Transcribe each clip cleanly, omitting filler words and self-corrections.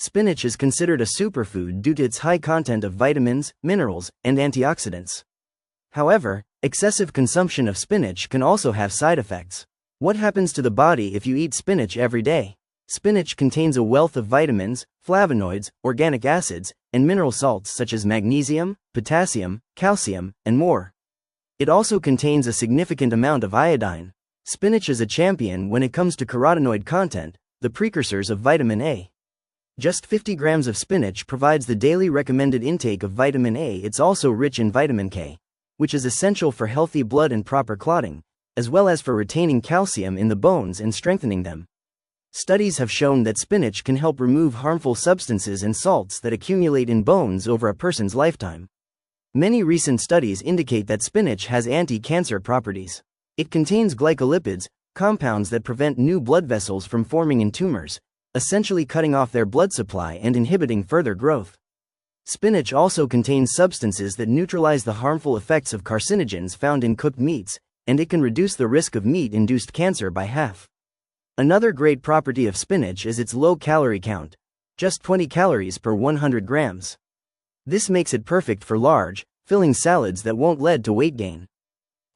Spinach is considered a superfood due to its high content of vitamins, minerals, and antioxidants. However, excessive consumption of spinach can also have side effects. What happens to the body if you eat spinach every day? Spinach contains a wealth of vitamins, flavonoids, organic acids, and mineral salts such as magnesium, potassium, calcium, and more. It also contains a significant amount of iodine. Spinach is a champion when it comes to carotenoid content, the precursors of vitamin A. Just 50 grams of spinach provides the daily recommended intake of vitamin A. It's also rich in vitamin K, which is essential for healthy blood and proper clotting, as well as for retaining calcium in the bones and strengthening them. Studies have shown that spinach can help remove harmful substances and salts that accumulate in bones over a person's lifetime. Many recent studies indicate that spinach has anti-cancer properties. It contains glycolipids, compounds that prevent new blood vessels from forming in tumors, essentially cutting off their blood supply and inhibiting further growth. Spinach also contains substances that neutralize the harmful effects of carcinogens found in cooked meats, and it can reduce the risk of meat-induced cancer by half. Another great property of spinach is its low calorie count, just 20 calories per 100 grams. This makes it perfect for large, filling salads that won't lead to weight gain.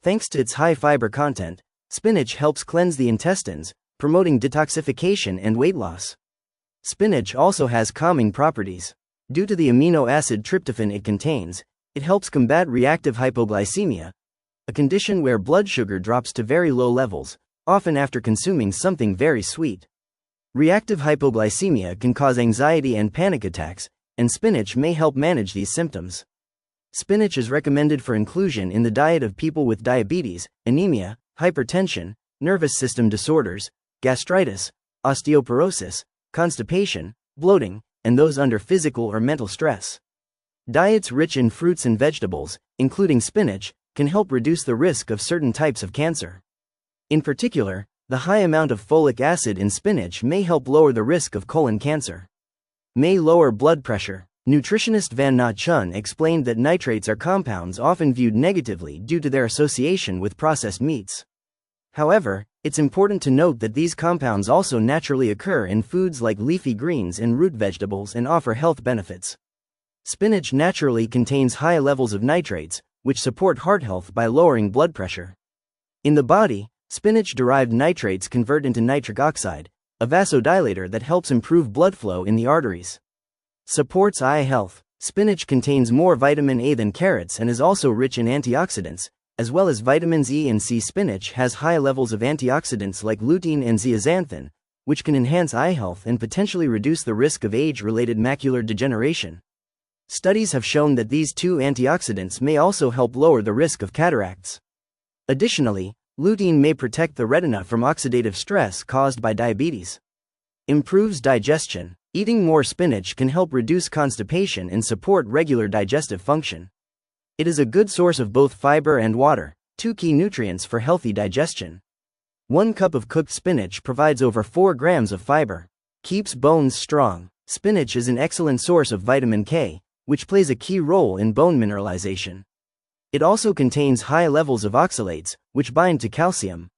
Thanks to its high fiber content, spinach helps cleanse the intestines, promoting detoxification and weight loss. Spinach also has calming properties. Due to the amino acid tryptophan it contains, it helps combat reactive hypoglycemia, a condition where blood sugar drops to very low levels, often after consuming something very sweet. Reactive hypoglycemia can cause anxiety and panic attacks, and spinach may help manage these symptoms. Spinach is recommended for inclusion in the diet of people with diabetes, anemia, hypertension, nervous system disorders, gastritis, osteoporosis, constipation, bloating, and those under physical or mental stress. Diets rich in fruits and vegetables, including spinach, can help reduce the risk of certain types of cancer. In particular, the high amount of folic acid in spinach may help lower the risk of colon cancer. May lower blood pressure. Nutritionist Van Na Chun explained that nitrates are compounds often viewed negatively due to their association with processed meats. However, it's important to note that these compounds also naturally occur in foods like leafy greens and root vegetables and offer health benefits. Spinach naturally contains high levels of nitrates, which support heart health by lowering blood pressure. In the body, spinach-derived nitrates convert into nitric oxide, a vasodilator that helps improve blood flow in the arteries. Supports eye health. Spinach contains more vitamin A than carrots and is also rich in antioxidants, as well as vitamins E and C. Spinach has high levels of antioxidants like lutein and zeaxanthin, which can enhance eye health and potentially reduce the risk of age-related macular degeneration. Studies have shown that these two antioxidants may also help lower the risk of cataracts. Additionally, lutein may protect the retina from oxidative stress caused by diabetes. Improves digestion. Eating more spinach can help reduce constipation and support regular digestive function. It is a good source of both fiber and water, two key nutrients for healthy digestion. 1 cup of cooked spinach provides over 4 grams of fiber. Keeps bones strong. Spinach is an excellent source of vitamin K, which plays a key role in bone mineralization. It also contains high levels of oxalates, which bind to calcium.